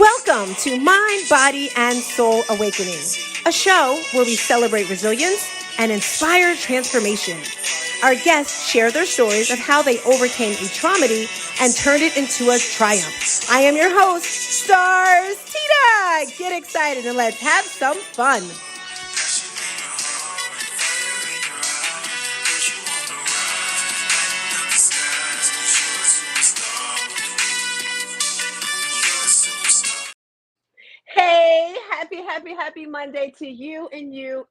Welcome to Mind, Body, and Soul Awakening, a show where we celebrate resilience and inspire transformation. Our guests share their stories of how they overcame a traumedy and turned it into a triumph. I am your host, Stars Tita. Get excited and let's have some fun. Hey, happy Monday to you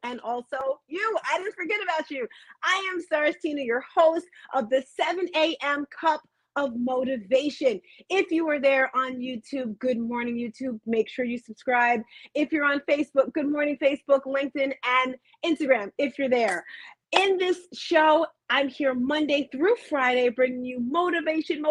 and also you. I didn't forget about you. I am Stars Tina, your host of the 7 a.m. Cup of Motivation. If you are there on YouTube, good morning, YouTube. Make sure you subscribe. If you're on Facebook, good morning, Facebook, LinkedIn, and Instagram, if you're there. In this show, I'm here Monday through Friday bringing you motivation,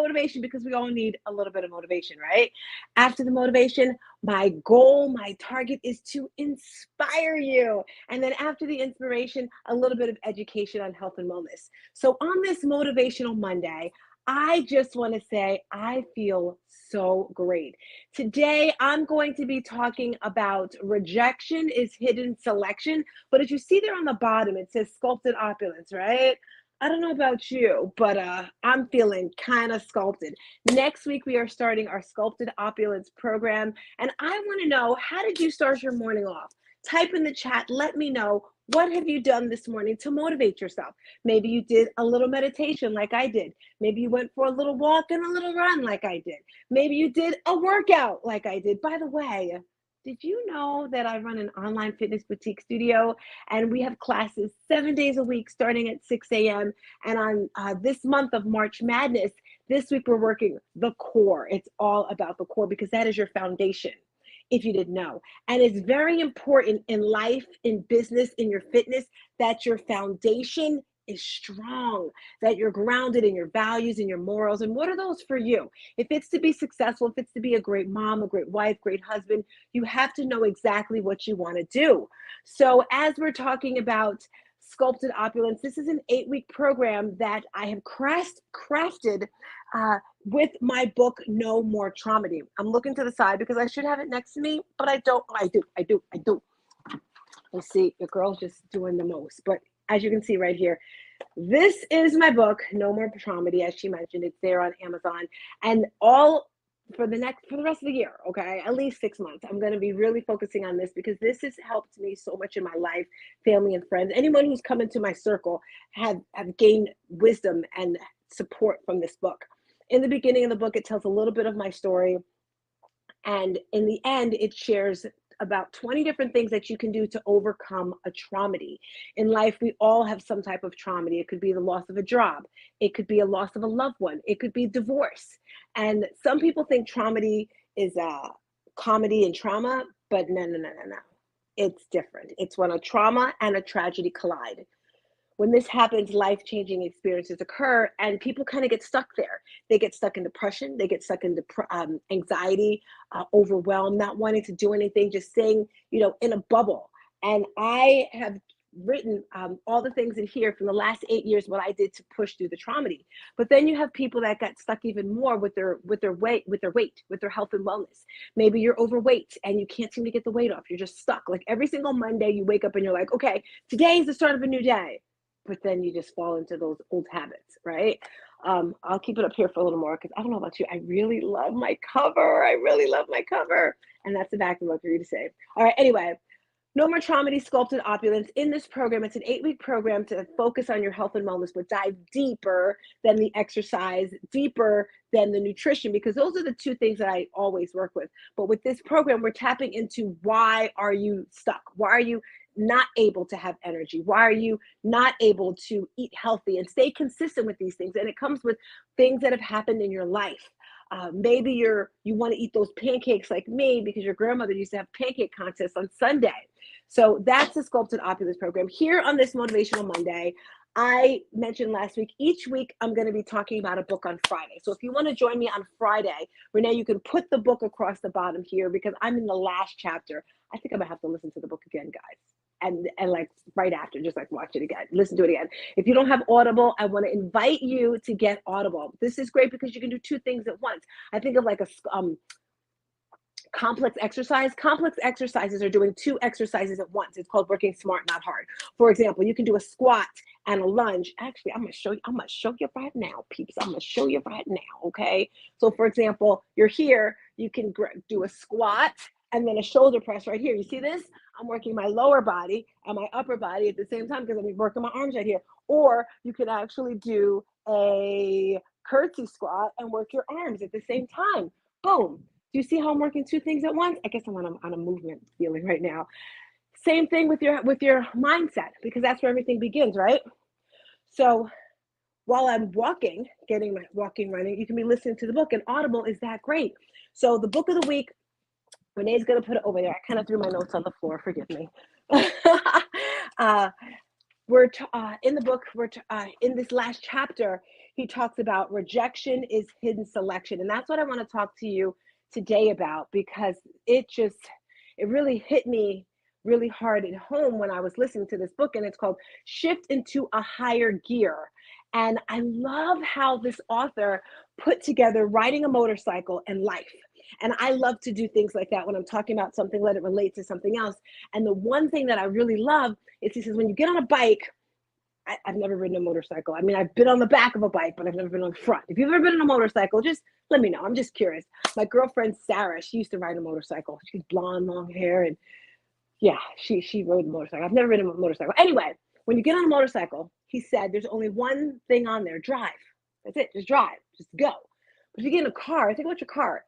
because we all need a little bit of motivation, right? After the motivation, my goal, my target is to inspire you. And then after the inspiration, a little bit of education on health and wellness. So on this Motivational Monday, I just want to say I feel so great. Today, I'm going to be talking about rejection is hidden selection. But as you see there on the bottom, it says sculpted opulence, right? I don't know about you, but I'm feeling kind of sculpted. Next week, we are starting our Sculpted Opulence program. And I want to know, how did you start your morning off? Type in the chat. Let me know, what have you done this morning to motivate yourself? Maybe you did a little meditation like I did. Maybe you went for a little walk and a little run like I did. Maybe you did a workout like I did. By the way, did you know that I run an online fitness boutique studio and we have classes 7 days a week starting at 6 a.m. And on this month of March Madness, this week we're working the core. It's all about the core because that is your foundation, if you didn't know. And it's very important in life, in business, in your fitness, that your foundation is strong, that you're grounded in your values and your morals. And what are those for you? If it's to be successful, if it's to be a great mom, a great wife, great husband, you have to know exactly what you want to do. So as we're talking about Sculpted Opulence, this is an 8-week program that I have crafted with my book, No More Traumedy. I'm looking to the side because I should have it next to me, but I don't. I do. Let's see, the girl's just doing the most. But as you can see right here, this is my book, No More Traumedy. As she mentioned, it's there on Amazon. And all for the rest of the year, okay, at least 6 months, I'm going to be really focusing on this because this has helped me so much in my life, family and friends. Anyone who's come into my circle have gained wisdom and support from this book. In the beginning of the book, it tells a little bit of my story. And in the end, it shares about 20 different things that you can do to overcome a traumedy. In life, we all have some type of traumedy. It could be the loss of a job. It could be a loss of a loved one. It could be divorce. And some people think traumedy is comedy and trauma, but no. It's different. It's when a trauma and a tragedy collide. When this happens, life-changing experiences occur and people kind of get stuck there. They get stuck in depression. They get stuck in anxiety, overwhelmed, not wanting to do anything, just staying, in a bubble. And I have written all the things in here from the last 8 years, what I did to push through the traumedy. But then you have people that got stuck even more with their weight, with their health and wellness. Maybe you're overweight and you can't seem to get the weight off. You're just stuck. Like every single Monday you wake up and you're like, okay, today is the start of a new day. But then you just fall into those old habits, right? I'll keep it up here for a little more because I don't know about you. I really love my cover. And that's the back of the book for you to say. All right, anyway, No More Traumedy, Sculpted Opulence. In this program, it's an 8-week program to focus on your health and wellness, but dive deeper than the exercise, deeper than the nutrition, because those are the two things that I always work with. But with this program, we're tapping into, why are you stuck? Why are you not able to have energy? Why are you not able to eat healthy and stay consistent with these things? And it comes with things that have happened in your life. Maybe you want to eat those pancakes like me because your grandmother used to have pancake contests on Sunday. So that's the Sculpted Opulence program. Here on this Motivational Monday, I mentioned last week, each week I'm going to be talking about a book on Friday. So if you want to join me on Friday, Renee, you can put the book across the bottom here because I'm in the last chapter. I think I'm going to have to listen to the book again, guys. And like right after, just like watch it again, listen to it again. If you don't have Audible, I want to invite you to get Audible. This is great because you can do two things at once. I think of like a Complex exercise. Complex exercises are doing two exercises at once. It's called working smart, not hard. For example, you can do a squat and a lunge. Actually, I'm gonna show you right now, peeps. I'm gonna show you right now, okay? So for example, you're here, you can do a squat and then a shoulder press right here. You see this? I'm working my lower body and my upper body at the same time because I'm working my arms right here. Or you can actually do a curtsy squat and work your arms at the same time. Boom. Do you see how I'm working two things at once? I guess I'm on a movement feeling right now. Same thing with your mindset, because that's where everything begins, right? So while I'm walking, getting my walking, running, you can be listening to the book, and Audible is that great. So the book of the week, Renee's gonna put it over there. I kind of threw my notes on the floor. Forgive me. We're in the book. In this last chapter, he talks about rejection is hidden selection, and that's what I want to talk to you today about, because it really hit me really hard at home when I was listening to this book, and it's called Shift into a Higher Gear. And I love how this author put together riding a motorcycle and life. And I love to do things like that when I'm talking about something, let it relate to something else. And the one thing that I really love is he says, when you get on a bike, I've never ridden a motorcycle. I mean, I've been on the back of a bike, but I've never been on the front. If you've ever been on a motorcycle, just let me know. I'm just curious. My girlfriend, Sarah, she used to ride a motorcycle. She's blonde, long hair. And yeah, she rode a motorcycle. I've never ridden a motorcycle. Anyway, when you get on a motorcycle, he said, there's only one thing on there, drive. That's it, just drive, just go. But if you get in a car, think about your car.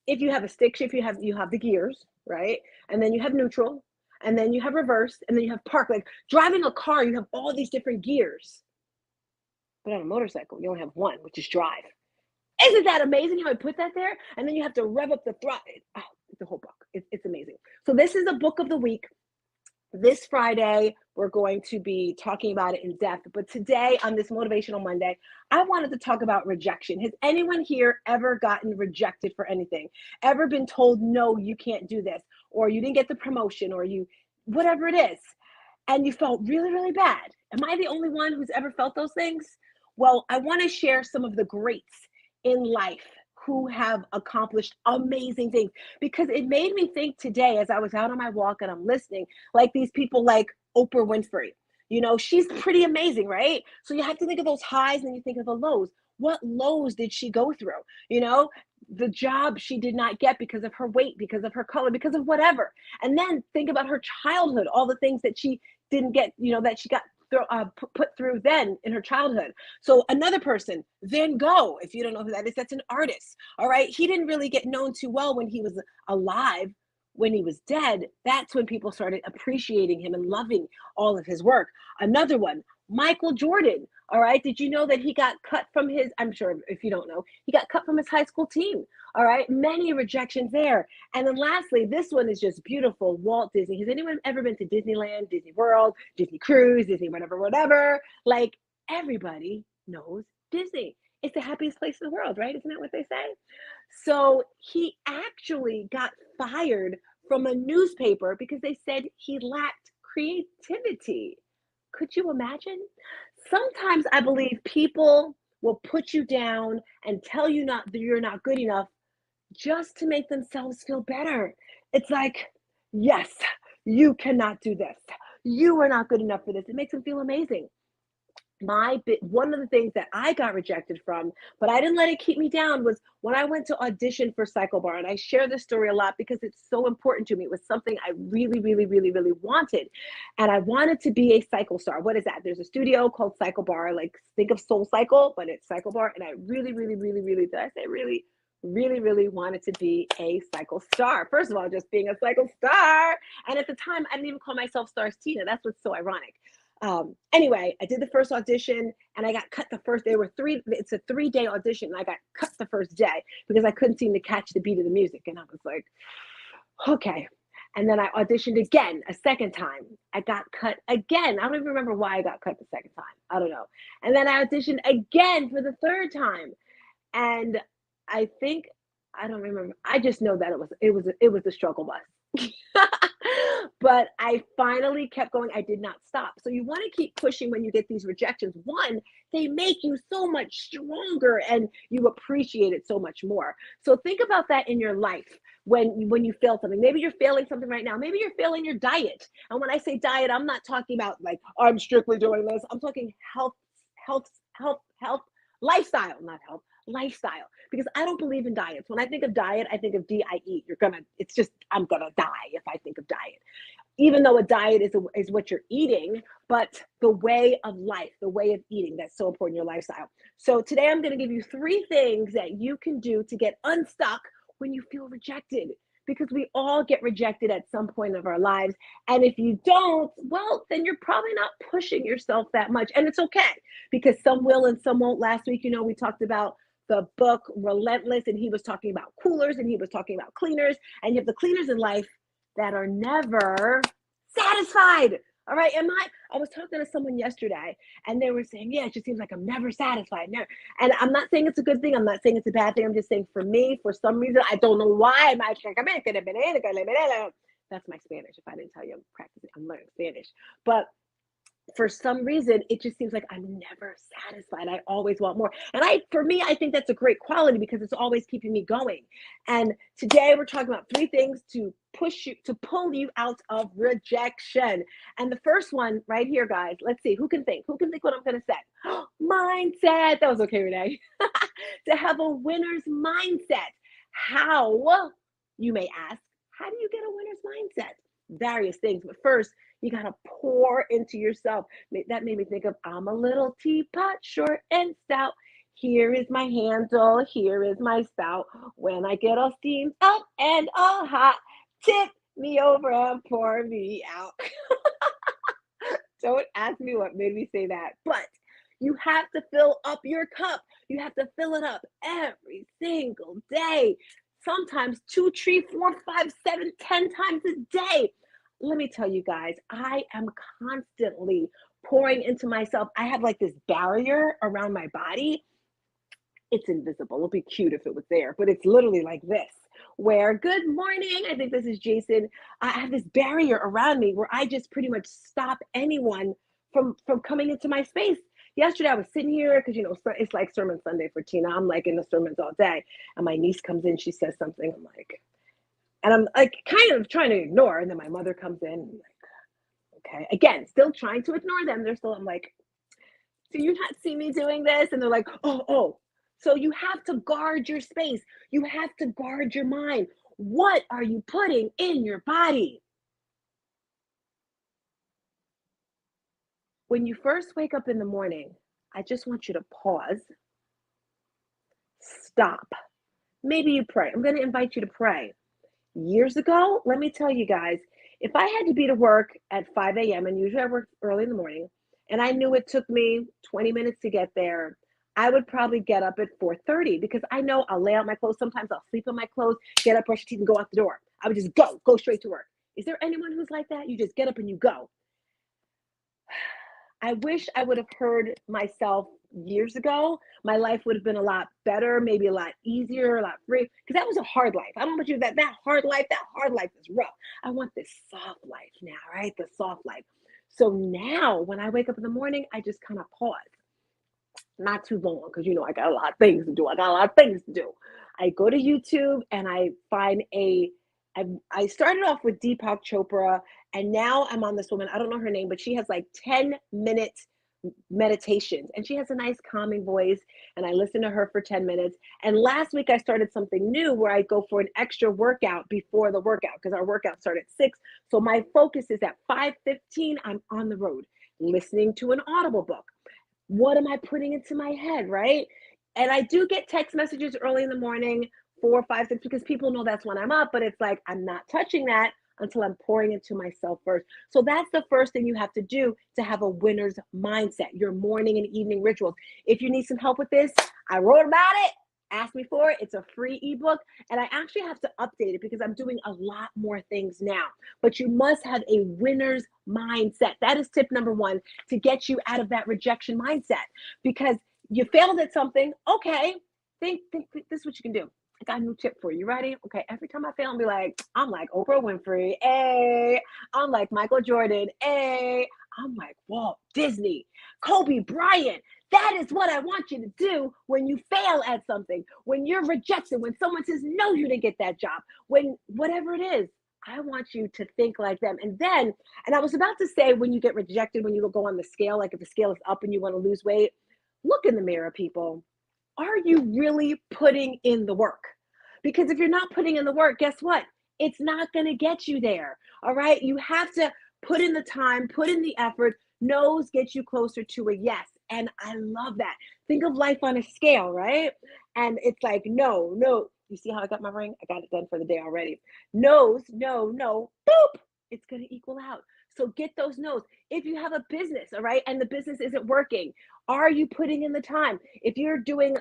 If you have a stick shift, you have the gears, right? And then you have neutral, and then you have reverse, and then you have park. Like driving a car, you have all these different gears. But on a motorcycle, you only have one, which is drive. Isn't that amazing how I put that there? And then you have to rev up the throttle. Oh, it's a whole book. It's amazing. So this is the book of the week. This Friday, we're going to be talking about it in depth. But today, on this Motivational Monday, I wanted to talk about rejection. Has anyone here ever gotten rejected for anything? Ever been told, no, you can't do this? Or you didn't get the promotion, or whatever it is, and you felt really, really bad? Am I the only one who's ever felt those things? Well, I want to share some of the greats in life who have accomplished amazing things, because it made me think today as I was out on my walk and I'm listening, like these people like Oprah Winfrey. She's pretty amazing, right? So you have to think of those highs and you think of the lows. What lows did she go through? The job she did not get because of her weight, because of her color, because of whatever. And then think about her childhood, all the things that she didn't get, that she got put through then in her childhood. So another person, Van Gogh, if you don't know who that is, that's an artist. All right. He didn't really get known too well when he was alive. When he was dead, that's when people started appreciating him and loving all of his work. Another one, Michael Jordan. All right. Did you know that he got cut from I'm sure if you don't know, he got cut from his high school team. All right. Many rejections there. And then lastly, this one is just beautiful. Walt Disney. Has anyone ever been to Disneyland, Disney World, Disney Cruise, Disney, whatever? Like, everybody knows Disney. It's the happiest place in the world, right? Isn't that what they say? So he actually got fired from a newspaper because they said he lacked creativity. Could you imagine? Sometimes I believe people will put you down and tell you that you're not good enough just to make themselves feel better. It's like, yes, you cannot do this. You are not good enough for this. It makes them feel amazing. One of the things that I got rejected from, but I didn't let it keep me down, was when I went to audition for CycleBar. And I share this story a lot because it's so important to me. It was something I really, really, really, really wanted. And I wanted to be a cycle star. What is that? There's a studio called CycleBar. Like, think of Soul Cycle, but it's CycleBar. And I really, really, really, really, did I say really, really, really wanted to be a cycle star. First of all, just being a cycle star. And at the time, I didn't even call myself Stars Tina. That's what's so ironic. Anyway, I did the first audition and I got cut the first day. It's a 3-day audition. And I got cut the first day because I couldn't seem to catch the beat of the music. And I was like, okay. And then I auditioned again, a second time. I got cut again. I don't even remember why I got cut the second time. I don't know. And then I auditioned again for the third time. And I don't remember. I just know that it was the struggle bus. But I finally kept going. I did not stop. So you want to keep pushing when you get these rejections. One, they make you so much stronger and you appreciate it so much more. So think about that in your life when you fail something. Maybe you're failing something right now. Maybe you're failing your diet. And when I say diet, I'm not talking about like I'm strictly doing this. I'm talking health, lifestyle, not health, lifestyle. Because I don't believe in diets. When I think of diet, I think of DIE. It's just, I'm gonna die if I think of diet. Even though a diet is what you're eating, but the way of life, the way of eating, that's so important in your lifestyle. So today I'm going to give you 3 things that you can do to get unstuck when you feel rejected, because we all get rejected at some point of our lives. And if you don't, well, then you're probably not pushing yourself that much. And it's okay, because some will and some won't. Last week, we talked about the book Relentless, and he was talking about coolers and he was talking about cleaners. And you have the cleaners in life that are never satisfied. All right. I was talking to someone yesterday and they were saying, yeah, it just seems like I'm never satisfied. Never. And I'm not saying it's a good thing. I'm not saying it's a bad thing. I'm just saying, for me, for some reason, I don't know why. That's my Spanish. If I didn't tell you, I'm learning Spanish. But for some reason, it just seems like I'm never satisfied. I always want more. And for me, I think that's a great quality because it's always keeping me going. And today we're talking about 3 things to pull you out of rejection. And the first one right here, guys, let's see, who can think what I'm going to say? Mindset. That was okay, Renee. To have a winner's mindset. How, you may ask, how do you get a winner's mindset? Various things. But first, you got to pour into yourself. That made me think of, I'm a little teapot, short and stout. Here is my handle. Here is my spout. When I get all steamed up and all hot, tip me over and pour me out. Don't ask me what made me say that, but you have to fill up your cup. You have to fill it up every single day. Sometimes 2, 3, 4, 5, 7, 10 times a day. Let me tell you guys, I am constantly pouring into myself. I have like this barrier around my body. It's invisible. It'd be cute if it was there, but it's literally like this, where, good morning, I think this is Jason. I have this barrier around me where I just pretty much stop anyone from coming into my space. Yesterday I was sitting here because it's like Sermon Sunday for Tina. I'm like in the sermons all day, and my niece comes in, she says something, and I'm like kind of trying to ignore, and then my mother comes in, and I'm like, okay, again, still trying to ignore them. I'm like, do you not see me doing this? And they're like, oh. So you have to guard your space. You have to guard your mind. What are you putting in your body? When you first wake up in the morning, I just want you to pause, stop. Maybe you pray. I'm going to invite you to pray. Years ago, let me tell you guys, if I had to be to work at 5 a.m., and usually I work early in the morning, and I knew it took me 20 minutes to get there, I would probably get up at 4:30 because I know I'll lay out my clothes. Sometimes I'll sleep in my clothes, get up, brush your teeth, and go out the door. I would just go straight to work. Is there anyone who's like that? You just get up and you go. I wish I would have heard myself years ago. My life would have been a lot better, maybe a lot easier, a lot free, because that was a hard life. I don't want you that hard life is rough. I want this soft life now, right? The soft life. So now when I wake up in the morning, I just kind of pause. Not too long, because I got a lot of things to do. I go to YouTube and I find I started off with Deepak Chopra, and now I'm on this woman. I don't know her name, but she has like 10-minute meditations, and she has a nice calming voice, and I listen to her for 10 minutes. And last week I started something new where I go for an extra workout before the workout, because our workout started at 6. So my focus is at 5:15, I'm on the road listening to an Audible book. What am I putting into my head, right? And I do get text messages early in the morning, 4, 5, 6, because people know that's when I'm up, but it's like, I'm not touching that until I'm pouring into myself first. So that's the first thing you have to do to have a winner's mindset, your morning and evening rituals. If you need some help with this, I wrote about it. Ask me for it. It's a free ebook, and I actually have to update it because I'm doing a lot more things now. But you must have a winner's mindset. That is tip number 1 to get you out of that rejection mindset, because you failed at something. Okay, think this is what you can do. I got a new tip for you. You ready? Okay. Every time I fail, I'm like Oprah Winfrey. Hey, I'm like Michael Jordan. Hey, I'm like Walt Disney, Kobe Bryant. That is what I want you to do when you fail at something, when you're rejected, when someone says no, you didn't get that job, when whatever it is. I want you to think like them. And I was about to say, when you get rejected, when you go on the scale, like if the scale is up and you want to lose weight, look in the mirror, people. Are you really putting in the work? Because if you're not putting in the work, guess what? It's not going to get you there. All right. You have to put in the time, put in the effort. No's get you closer to a yes. And I love that. Think of life on a scale, right? And it's like, no, no. You see how I got my ring? I got it done for the day already. No's, no, no, boop. It's going to equal out. So get those no's. If you have a business, all right, and the business isn't working, are you putting in the time? If you're doing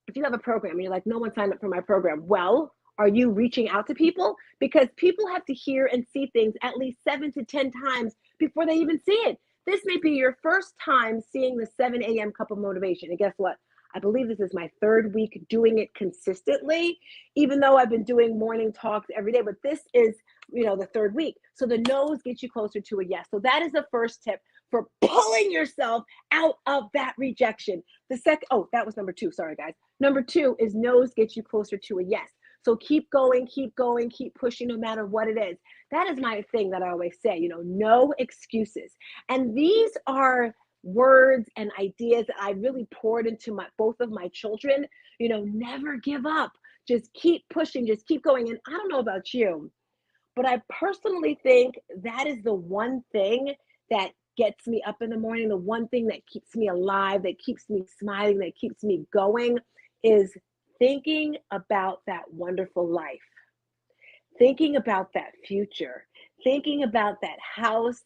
if you have a program and you're like, no one signed up for my program, well, are you reaching out to people? Because people have to hear and see things at least 7 to 10 times before they even see it. This may be your first time seeing the 7 a.m. cup of motivation. And guess what? I believe this is my third week doing it consistently, even though I've been doing morning talks every day. But this is, the third week. So the no's get you closer to a yes. So that is the first tip for pulling yourself out of that rejection. The second, oh, that was number 2. Sorry, guys. Number 2 is no's get you closer to a yes. So keep going, keep pushing no matter what it is. That is my thing that I always say, no excuses. And these are words and ideas that I really poured into both of my children. Never give up. Just keep pushing, just keep going. And I don't know about you, but I personally think that is the one thing that gets me up in the morning, the one thing that keeps me alive, that keeps me smiling, that keeps me going, is thinking about that wonderful life, thinking about that future, thinking about that house.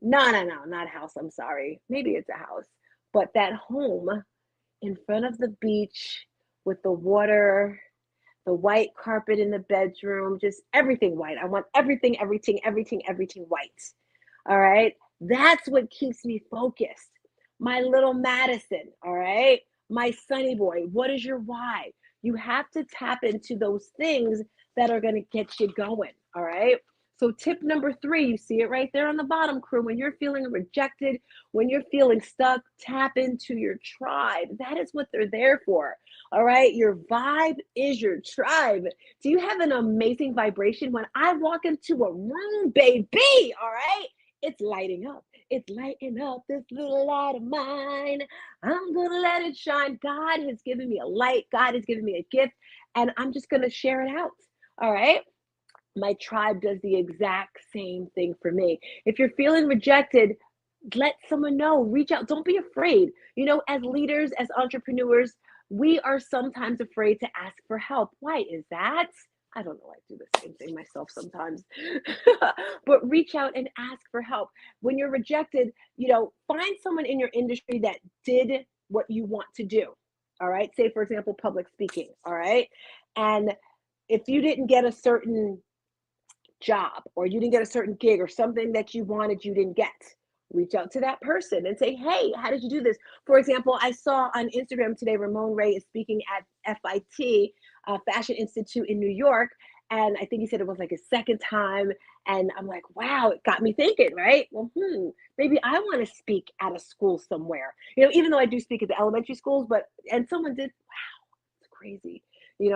No, not house. I'm sorry. Maybe it's a house, but that home in front of the beach with the water, the white carpet in the bedroom, just everything white. I want everything white. All right. That's what keeps me focused. My little Madison. All right. My Sunny boy. What is your why? You have to tap into those things that are going to get you going. All right. So tip number 3, you see it right there on the bottom, crew. When you're feeling rejected, when you're feeling stuck, tap into your tribe. That is what they're there for. All right. Your vibe is your tribe. Do you have an amazing vibration? When I walk into a room, baby, all right, it's lighting up. It's lighting up this little light of mine. I'm going to let it shine. God has given me a light. God has given me a gift, and I'm just going to share it out. All right. My tribe does the exact same thing for me. If you're feeling rejected, let someone know. Reach out. Don't be afraid. As leaders, as entrepreneurs, we are sometimes afraid to ask for help. Why is that? I don't know. I do the same thing myself sometimes. But reach out and ask for help. When you're rejected, find someone in your industry that did what you want to do. All right. Say, for example, public speaking. All right. And if you didn't get a certain job, or you didn't get a certain gig, or something that you wanted you didn't get, reach out to that person and say, hey, how did you do this? For example, I saw on Instagram today, Ramon Ray is speaking at FIT, Fashion Institute in New York. And I think he said it was like his second time. And I'm like, wow, it got me thinking, right? Well, maybe I want to speak at a school somewhere, even though I do speak at the elementary schools, and someone did, wow, it's crazy.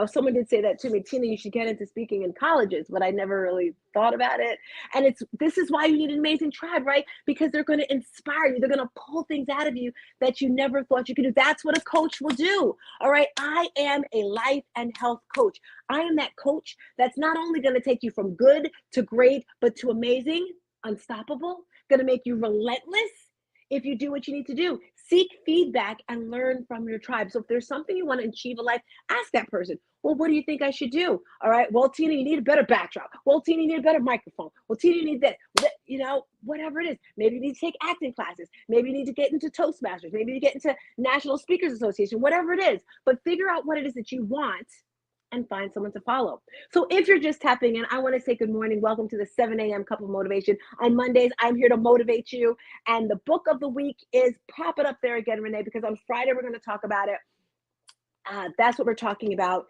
Someone did say that to me, Tina, you should get into speaking in colleges, but I never really thought about it. And this is why you need an amazing tribe, right? Because they're going to inspire you. They're going to pull things out of you that you never thought you could do. That's what a coach will do. All right. I am a life and health coach. I am that coach that's not only going to take you from good to great, but to amazing, unstoppable, going to make you relentless. If you do what you need to do, seek feedback and learn from your tribe. So if there's something you want to achieve in life, ask that person, well, what do you think I should do? All right. Well, Tina, you need a better backdrop. Well, Tina, you need a better microphone. Well, Tina, you need that, whatever it is. Maybe you need to take acting classes. Maybe you need to get into Toastmasters. Maybe you get into National Speakers Association, whatever it is. But figure out what it is that you want and find someone to follow. So if you're just tapping in, I want to say good morning. Welcome to the 7 a.m. Cup of Motivation. On Mondays, I'm here to motivate you. And the book of the week is, pop it up there again, Renee, because on Friday, we're going to talk about it. That's what we're talking about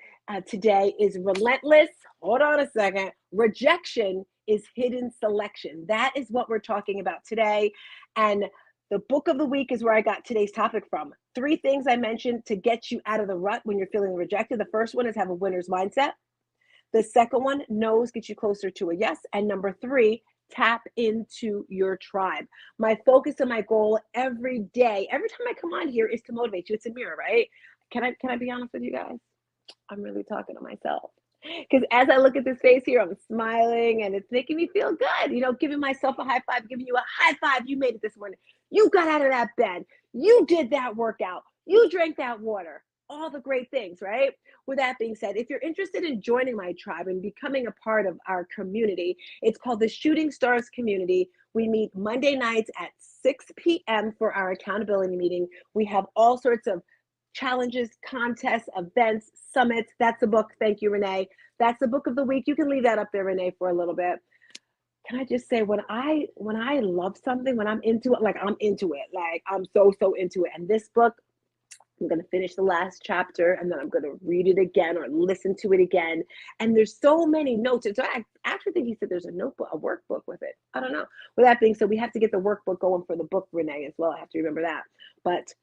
today is relentless. Hold on a second. Rejection is hidden selection. That is what we're talking about today. And the book of the week is where I got today's topic from. Three things I mentioned to get you out of the rut when you're feeling rejected. The first one is have a winner's mindset. The second one, no's get you closer to a yes. And number three, tap into your tribe. My focus and my goal every day, every time I come on here is to motivate you. It's a mirror, right? Can I be honest with you guys? I'm really talking to myself. Because as I look at this face here, I'm smiling and it's making me feel good. Giving myself a high five, giving you a high five. You made it this morning. You got out of that bed. You did that workout. You drank that water. All the great things, right? With that being said, if you're interested in joining my tribe and becoming a part of our community, it's called the Shooting Stars Community. We meet Monday nights at 6 p.m. for our accountability meeting. We have all sorts of challenges, contests, events, summits. That's the book. Thank you, Renee. That's the book of the week. You can leave that up there, Renee, for a little bit. Can I just say when I love something, when I'm into it, like I'm into it, like I'm so into it. And this book, I'm going to finish the last chapter and then I'm going to read it again or listen to it again. And there's so many notes. So I actually think he said there's a notebook, a workbook with it. I don't know. With that being said, we have to get the workbook going for the book, Renee, as well. I have to remember that. But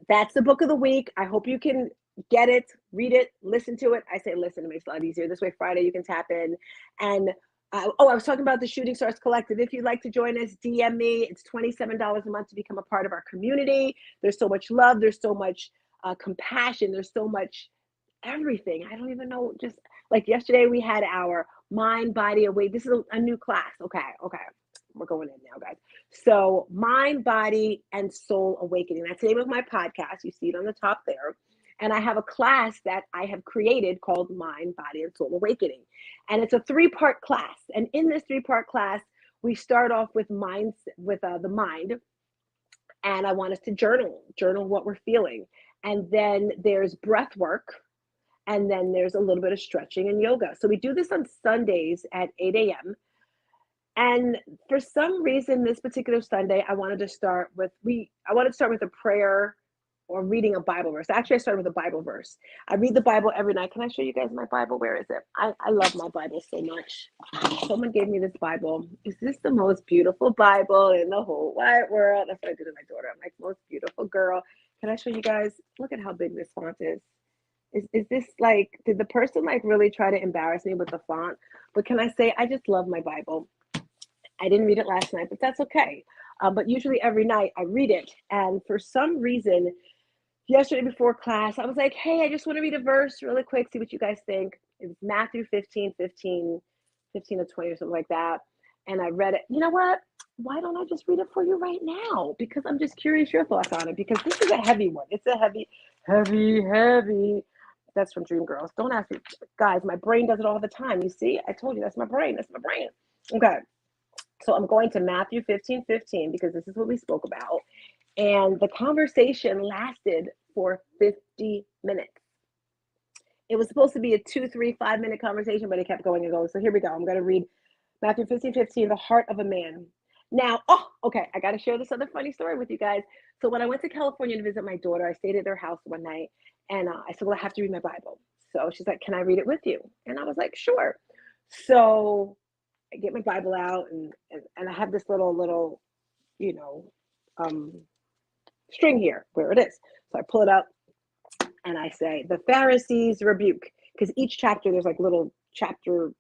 that's the book of the week. I hope you can get it, read it, listen to it. I say listen, it makes it a lot easier. This way, Friday, you can tap in. And I was talking about the Shooting Stars Collective. If you'd like to join us, DM me. It's $27 a month to become a part of our community. There's so much love. There's so much compassion. There's so much everything. I don't even know. Just like yesterday, we had our mind, body, awake. This is a new class. Okay. We're going in now, guys. So mind, body, and soul awakening. That's the name of my podcast. You see it on the top there. And I have a class that I have created called Mind, Body, and Soul Awakening. And it's a 3-part class. And in this 3-part class, we start off with the mind. And I want us to journal what we're feeling. And then there's breath work. And then there's a little bit of stretching and yoga. So we do this on Sundays at 8 a.m. And for some reason, this particular Sunday, I wanted to start with a prayer or reading a Bible verse. Actually, I started with a Bible verse. I read the Bible every night. Can I show you guys my Bible? Where is it? I love my Bible so much. Someone gave me this Bible. Is this the most beautiful Bible in the whole wide world? That's what I did to my daughter. I'm like, most beautiful girl. Can I show you guys? Look at how big this font is. Is this like, did the person like really try to embarrass me with the font? But can I say, I just love my Bible. I didn't read it last night, but that's okay. But usually every night I read it. And for some reason, yesterday before class, I was like, hey, I just want to read a verse really quick, see what you guys think. It was Matthew 15 to 20 or something like that. And I read it. You know what? Why don't I just read it for you right now? Because I'm just curious your thoughts on it, because this is a heavy one. It's a heavy. That's from Dreamgirls. Don't ask me. Guys, my brain does it all the time. You see? I told you, that's my brain. Okay. So I'm going to Matthew 15:15 because this is what we spoke about. And the conversation lasted for 50 minutes. It was supposed to be a 2, 3, 5-minute conversation, but it kept going and going. So here we go. I'm going to read Matthew 15:15, the heart of a man. Now, okay, I got to share this other funny story with you guys. So when I went to California to visit my daughter, I stayed at their house one night, and I said, well, I have to read my Bible. So she's like, can I read it with you? And I was like, sure. So I get my Bible out, and I have this little, string here where it is. So I pull it up and I say, the Pharisees rebuke, because each chapter there's like little chapter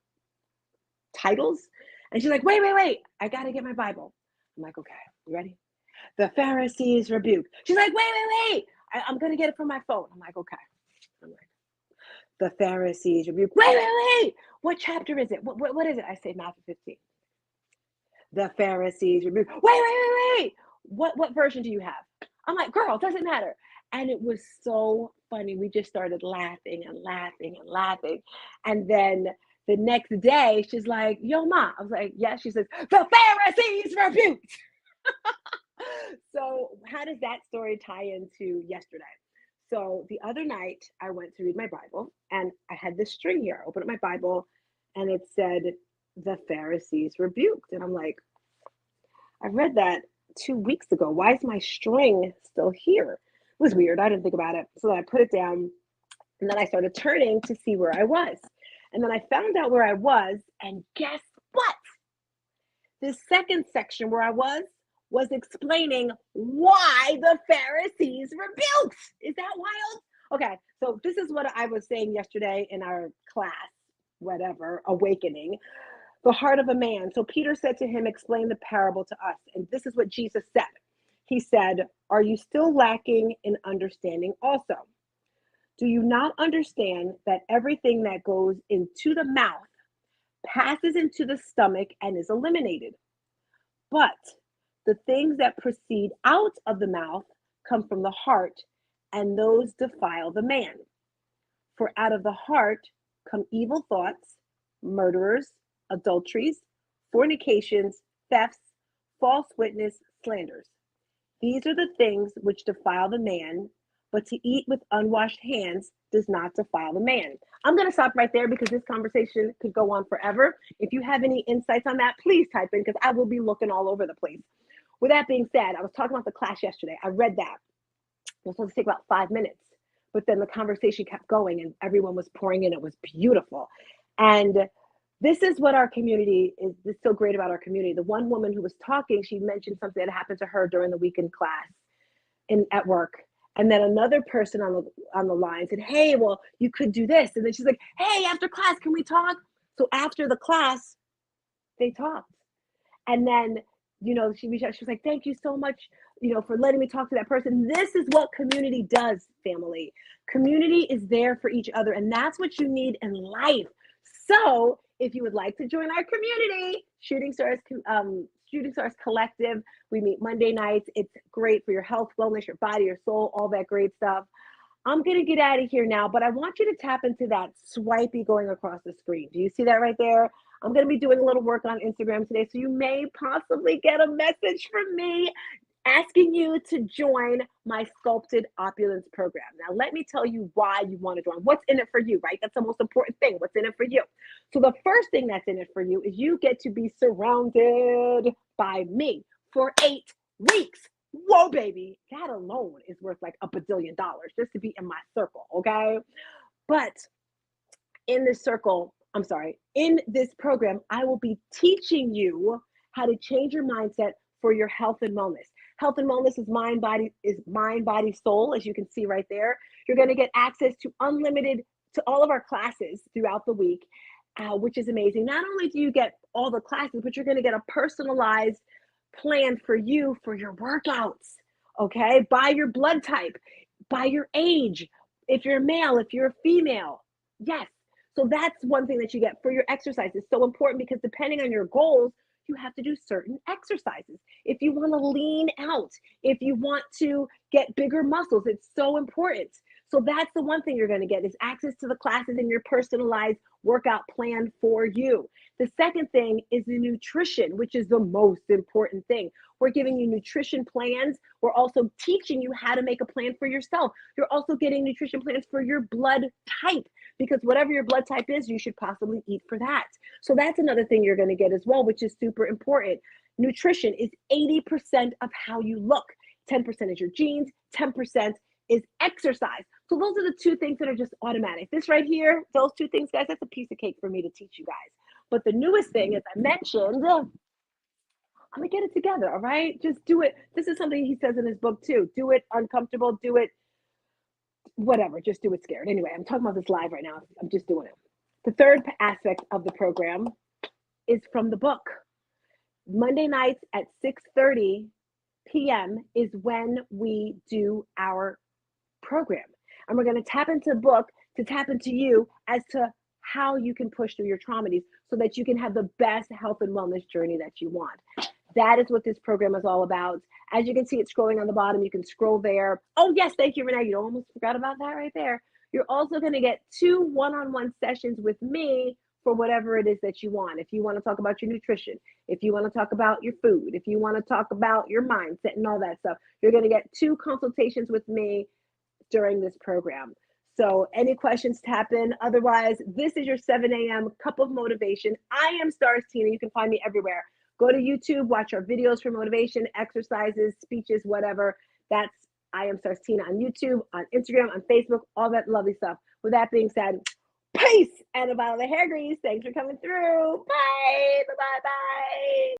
titles. And she's like, wait, I got to get my Bible. I'm like, okay, you ready? The Pharisees rebuke. She's like, wait. I'm going to get it from my phone. I'm like, okay. I'm like, the Pharisees rebuke. Wait. What chapter is it? What is it? I say Matthew 15. The Pharisees rebuke. Wait. What version do you have? I'm like, girl, it doesn't matter. And it was so funny. We just started laughing. And then the next day, she's like, yo, Ma. I was like, yeah. She says, the Pharisees rebuked. So how does that story tie into yesterday? So the other night, I went to read my Bible, and I had this string here. I opened up my Bible, and it said, the Pharisees rebuked. And I'm like, I read that 2 weeks ago. Why is my string still here? was weird. I didn't think about it. So then I put it down and then I started turning to see where I was. And then I found out where I was. And guess what? The second section where I was explaining why the Pharisees rebuked. Is that wild? Okay, so this is what I was saying yesterday in our class, whatever, awakening, the heart of a man. So Peter said to him, explain the parable to us. And this is what Jesus said. He said, are you still lacking in understanding also? Do you not understand that everything that goes into the mouth passes into the stomach and is eliminated? But the things that proceed out of the mouth come from the heart, and those defile the man. For out of the heart come evil thoughts, murderers, adulteries, fornications, thefts, false witness, slanders. These are the things which defile the man, but to eat with unwashed hands does not defile the man. I'm going to stop right there because this conversation could go on forever. If you have any insights on that, please type in because I will be looking all over the place. With that being said, I was talking about the class yesterday. I read that. It was supposed to take about 5 minutes, but then the conversation kept going and everyone was pouring in. It was beautiful. And this is what our community is so great about our community. The one woman who was talking, she mentioned something that happened to her during the weekend class at work. And then another person on the line said, hey, well, you could do this. And then she's like, hey, after class, can we talk? So after the class, they talked. And then, she was like, thank you so much, for letting me talk to that person. This is what community does, family. Community is there for each other. And that's what you need in life. So if you would like to join our community, Shooting Stars Collective, we meet Monday nights. It's great for your health, wellness, your body, your soul, all that great stuff. I'm going to get out of here now, but I want you to tap into that swipey going across the screen. Do you see that right there? I'm going to be doing a little work on Instagram today, so you may possibly get a message from me asking you to join my Sculpted Opulence program. Now, let me tell you why you want to join. What's in it for you, right? That's the most important thing. What's in it for you? So the first thing that's in it for you is you get to be surrounded by me for 8 weeks. Whoa, baby. That alone is worth like $1 billion just to be in my circle, okay? But in this program, I will be teaching you how to change your mindset for your health and wellness. Health and wellness is mind, body, soul, as you can see right there. You're going to get access to all of our classes throughout the week, which is amazing. Not only do you get all the classes, but you're going to get a personalized plan for you for your workouts, okay? By your blood type, by your age, if you're male, if you're a female. Yes. So that's one thing that you get for your exercise. It's so important because depending on your goals, you have to do certain exercises. If you want to lean out, if you want to get bigger muscles, it's so important. So that's the one thing you're going to get is access to the classes and your personalized workout plan for you. The second thing is the nutrition, which is the most important thing. We're giving you nutrition plans. We're also teaching you how to make a plan for yourself. You're also getting nutrition plans for your blood type because whatever your blood type is, you should possibly eat for that. So that's another thing you're going to get as well, which is super important. Nutrition is 80% of how you look. 10% is your genes, 10% is exercise. So those are the two things that are just automatic. This right here, those two things, guys, that's a piece of cake for me to teach you guys. But the newest thing, as I mentioned, I'm gonna get it together, all right? Just do it. This is something he says in his book too. Do it uncomfortable, do it whatever, just do it scared. Anyway, I'm talking about this live right now. I'm just doing it. The third aspect of the program is from the book. Monday nights at 6:30 p.m. is when we do our program. And we're going to tap into the book to tap into you as to how you can push through your traumas so that you can have the best health and wellness journey that you want. That is what this program is all about. As you can see, it's scrolling on the bottom. You can scroll there. Oh, yes. Thank you, Renee. You almost forgot about that right there. You're also going to get 2 one-on-one sessions with me for whatever it is that you want. If you want to talk about your nutrition, if you want to talk about your food, if you want to talk about your mindset and all that stuff, you're going to get 2 consultations with me during this program. So any questions, tap in. Otherwise, this is your 7 a.m. cup of motivation. I am Stars Tina. You can find me everywhere. Go to YouTube, watch our videos for motivation, exercises, speeches, whatever. That's I am Stars Tina on YouTube, on Instagram, on Facebook, all that lovely stuff. With that being said, peace and a bottle of hair grease. Thanks for coming through. Bye. Bye. Bye. Bye.